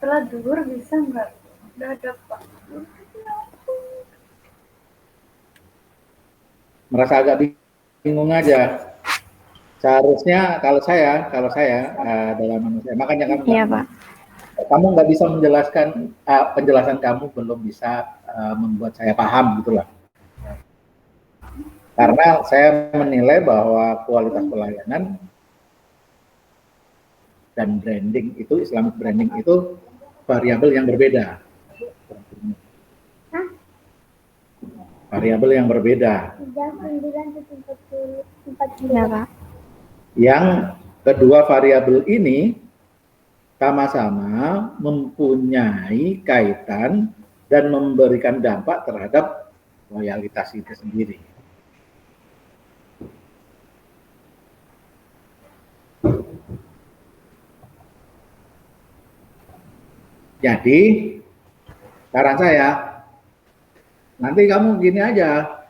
Setelah duhur bisa nggak? Udah ada Pak. Merasa agak bingung aja. Seharusnya kalau saya dalam manusia, makanya Iya, Pak. kamu nggak bisa menjelaskan penjelasan kamu belum bisa membuat saya paham gitulah. Karena saya menilai bahwa kualitas pelayanan dan branding itu, Islamic branding itu variabel yang berbeda. Variabel yang berbeda. Iya, Pak. Yang kedua variabel ini sama-sama mempunyai kaitan dan memberikan dampak terhadap loyalitas itu sendiri. Jadi, saran saya, nanti kamu gini aja,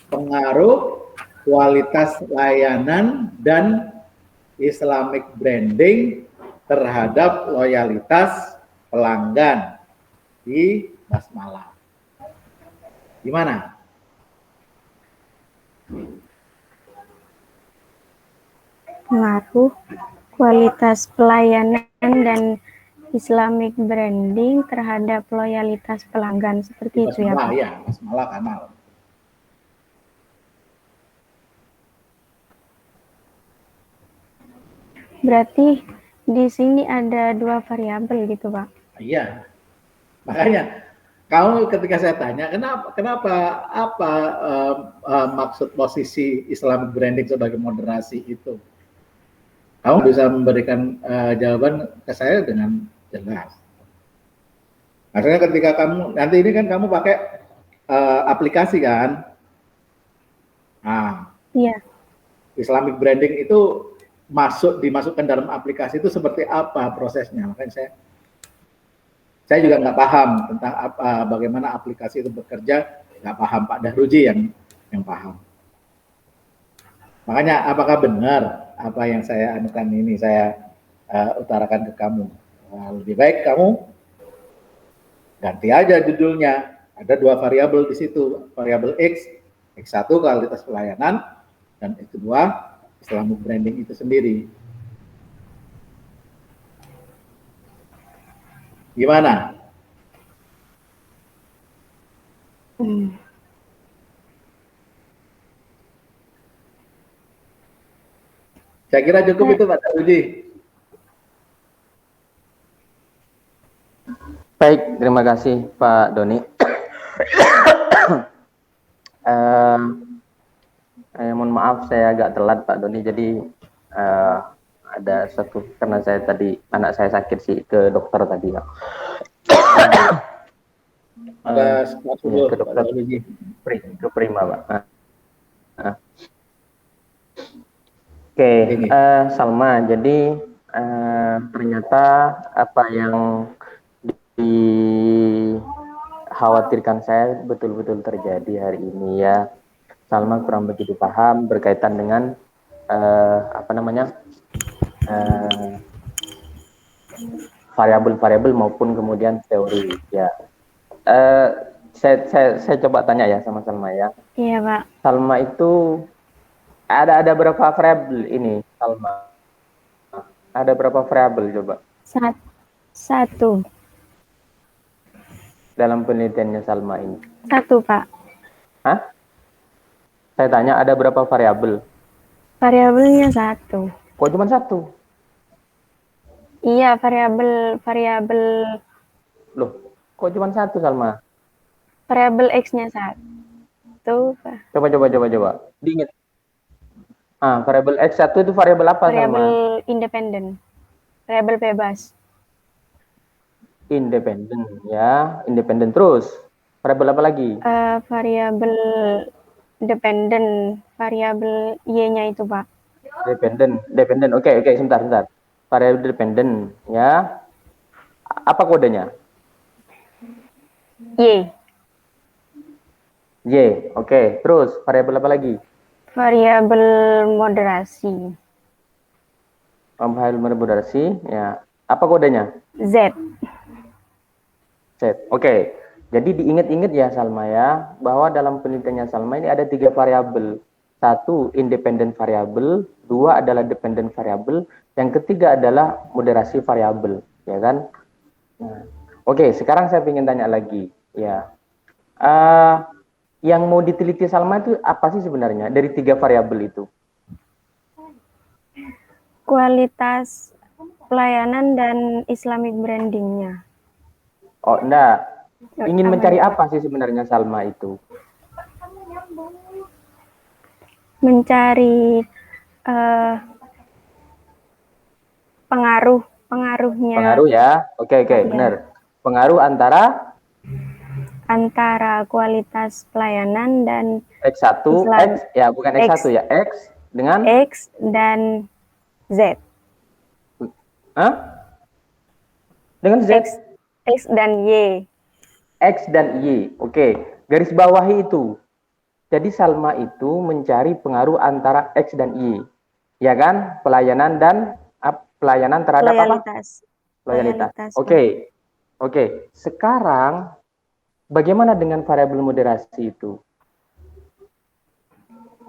pengaruh kualitas layanan dan Islamic branding terhadap loyalitas pelanggan di Basmalah. Gimana? Pengaruh kualitas pelayanan dan Islamic branding terhadap loyalitas pelanggan seperti itu ya, Pak? Ya, Basmalah Kanal. Berarti di sini ada dua variabel gitu, Pak? Iya, makanya kamu ketika saya tanya kenapa apa maksud posisi Islamic branding sebagai moderasi itu, kamu bisa memberikan jawaban ke saya dengan jelas. Maksudnya ketika kamu nanti ini kan kamu pakai aplikasi kan, nah, iya. Islamic branding itu dimasukkan dalam aplikasi itu seperti apa prosesnya? Makanya saya juga nggak paham tentang bagaimana aplikasi itu bekerja, nggak paham. Pak Dahruji yang paham. Makanya apakah benar apa yang saya anukan ini saya utarakan ke kamu? Nah, lebih baik kamu ganti aja judulnya. Ada dua variabel di situ, variabel X1 kualitas pelayanan, dan X2 Islamic branding itu sendiri. Gimana? Saya kira cukup itu Pak Dahruji. Baik, terima kasih Pak Doni. Mohon maaf saya agak telat Pak Doni, jadi ada satu karena saya tadi anak saya sakit sih ke dokter tadi ya. Ke dokter ke Prima Pak. Oke, Salma, jadi ternyata apa yang dikhawatirkan saya betul-betul terjadi hari ini ya. Salma kurang begitu paham berkaitan dengan variabel-variabel maupun kemudian teori ya. Saya coba tanya ya sama Salma ya. Iya Pak. Salma itu ada berapa variabel ini Salma? Ada berapa variabel coba? Satu. Dalam penelitiannya Salma ini? Satu Pak. Hah? Saya tanya ada berapa variabel? Variabelnya satu. Kok cuma satu? Iya, variabel. Loh, kok cuma satu Salma? Variabel X-nya satu. Coba. Diingat. Variabel X1 itu variabel apa Salma? Variabel independen. Variabel bebas. Independen ya, independen terus. Variabel apa lagi? Variabel dependen, variabel Y-nya itu Pak. Dependen. Oke, sebentar. Variabel dependen ya. Apa kodenya? Y. Oke. Terus variabel apa lagi? Variabel moderasi. Variabel moderasi ya. Apa kodenya? Z. Z. Oke. Jadi diingat-ingat ya Salma ya, bahwa dalam penelitiannya Salma ini ada 3 variabel. 1 independent variabel, 2 adalah dependent variabel, yang ketiga adalah moderasi variabel, ya kan? Nah, oke, sekarang saya ingin tanya lagi, ya. Yang mau diteliti Salma itu apa sih sebenarnya dari 3 variabel itu? Kualitas pelayanan dan Islamic brandingnya. Oh, enggak. Ingin Apa mencari ya? apa sih sebenarnya Salma itu? Mencari pengaruhnya Pengaruh ya. Oke, ya, benar. Pengaruh antara antara kualitas pelayanan dan X1, Islam X ya, bukan X1 ya, X dengan X dan Z. Hah? Dengan Z. X dan Y. X dan Y. Oke, garis bawahi itu. Jadi Salma itu mencari pengaruh antara X dan Y. Ya kan? Pelayanan dan pelayanan terhadap Loyalitas. apa? Loyalitas. Loyalitas, Oke. Oke. Sekarang bagaimana dengan variabel moderasi itu?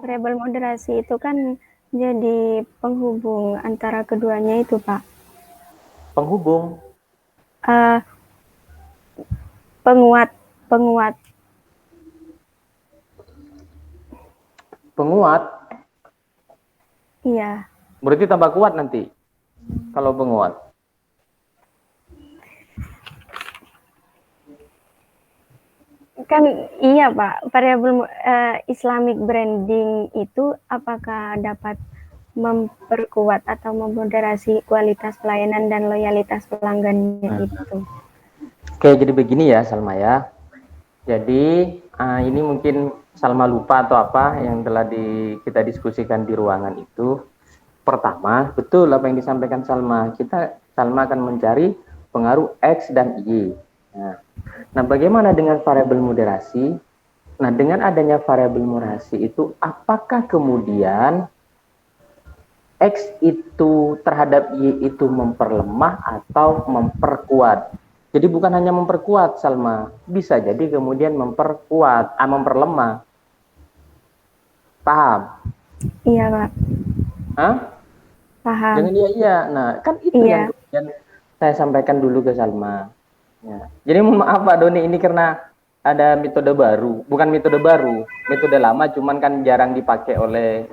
Variabel moderasi itu kan jadi penghubung antara keduanya itu, Pak. Penghubung. Penguat. Penguat. Iya. Berarti tambah kuat nanti kalau penguat. Kan iya, Pak. Variabel Islamic branding itu apakah dapat memperkuat atau memoderasi kualitas pelayanan dan loyalitas pelanggannya itu. Oke, jadi begini ya Salma ya. Jadi ini mungkin Salma lupa atau apa yang telah kita diskusikan di ruangan itu. Pertama, betul apa yang disampaikan Salma. Salma akan mencari pengaruh X dan Y. Nah, bagaimana dengan variabel moderasi? Nah, dengan adanya variabel moderasi itu, apakah kemudian X itu terhadap Y itu memperlemah atau memperkuat? Jadi bukan hanya memperkuat, Salma. Bisa jadi kemudian memperkuat, memperlemah. Paham? Iya, Pak. Hah? Paham. Jangan iya. Nah, kan itu yang kemudian saya sampaikan dulu ke Salma. Ya. Jadi mohon maaf Pak Doni, ini karena ada metode baru. Bukan metode baru, metode lama, cuman kan jarang dipakai oleh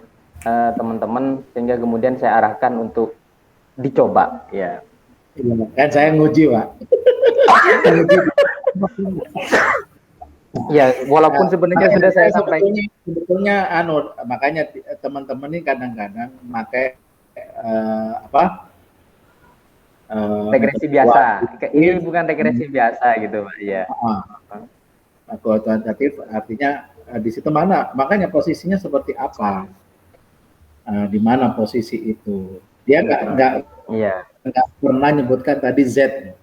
teman-teman, sehingga kemudian saya arahkan untuk dicoba. Ya. Kan saya nguji, Pak. Ya, walaupun sebenarnya sudah saya sampaikan. Sebetulnya makanya teman-teman ini kadang-kadang pakai regresi biasa. Ini bukan regresi biasa gitu, Pak. Iya. Kuantitatif artinya di situ mana? Makanya posisinya seperti apa? Di mana posisi itu? Dia nggak pernah nyebutkan tadi Z.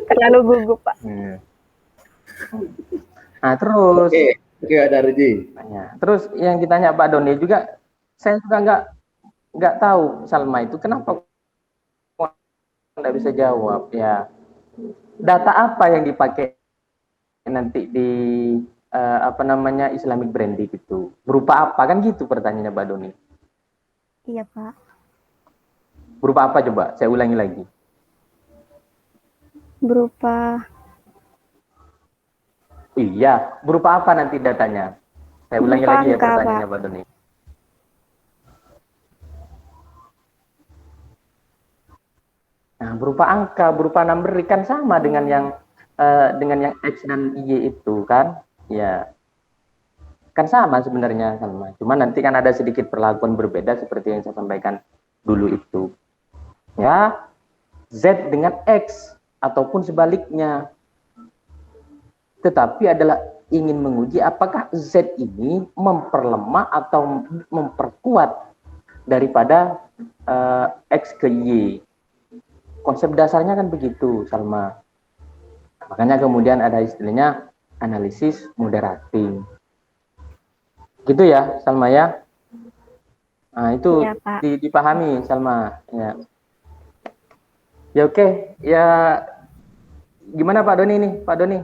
Terlalu gugup, Pak. Nah, terus Oke, ada Riji. Terus yang ditanya Pak Doni juga, saya juga nggak tahu Salma itu kenapa nggak bisa jawab ya. Data apa yang dipakai nanti di Islamic branding itu? Berupa apa kan gitu pertanyaannya Pak Doni? Iya, Pak. Berupa apa coba? Saya ulangi lagi. Berupa Iya, berupa apa nanti datanya? Saya ulangi lagi ya pertanyaannya Pak Doni. Nah, berupa angka, berupa number kan sama dengan yang X dan Y itu kan? Ya. Kan sama sebenarnya sama. Cuma nanti kan ada sedikit perlakuan berbeda seperti yang saya sampaikan dulu itu. Ya. Z dengan X ataupun sebaliknya. Tetapi adalah ingin menguji apakah Z ini memperlemah atau memperkuat daripada X ke Y. Konsep dasarnya kan begitu, Salma. Makanya kemudian ada istilahnya analisis moderating. Gitu ya, Salma ya. Nah, itu Iya, Pak. dipahami Salma. Ya. Ya oke. Ya gimana Pak Doni nih, Pak Doni?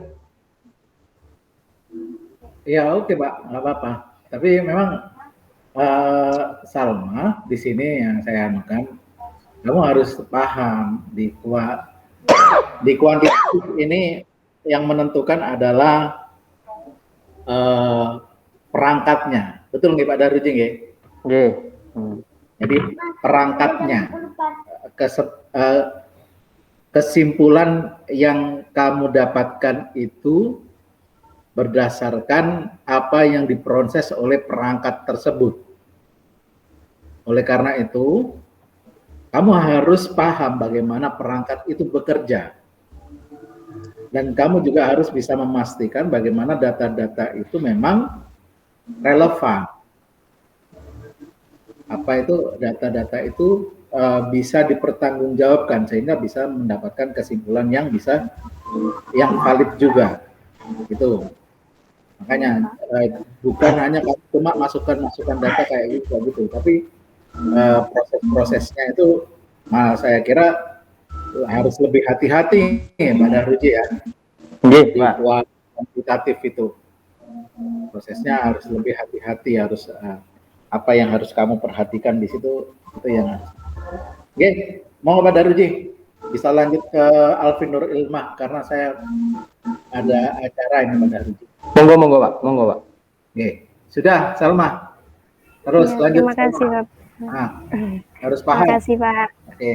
Ya oke Pak, nggak apa-apa. Tapi memang Salma di sini yang saya anukan, kamu harus paham di kuantitatif ini yang menentukan adalah perangkatnya. Betul nggak Pak Daruji nggih? Nggih. Jadi perangkatnya, kesimpulan yang kamu dapatkan itu berdasarkan apa yang diproses oleh perangkat tersebut. Oleh karena itu, kamu harus paham bagaimana perangkat itu bekerja. Dan kamu juga harus bisa memastikan bagaimana data-data itu memang relevan. Apa itu data-data itu bisa dipertanggungjawabkan sehingga bisa mendapatkan kesimpulan yang valid juga. Gitu. Makanya bukan hanya cuma masukkan data kayak gitu, tapi proses-prosesnya itu saya kira harus lebih hati-hati Pak Daruji ya. Di kuantitatif itu prosesnya harus lebih hati-hati, harus apa yang harus kamu perhatikan di situ itu yang harus. Oke, mau Pak Daruji bisa lanjut ke Alvin Nur Ilmah karena saya ada acara ini Pak Daruji. Monggo Pak, monggo Pak. Oke, sudah Salma. Terus Ya, lanjut. terima kasih Pak. Nah, harus paham. Terima kasih Pak. Oke.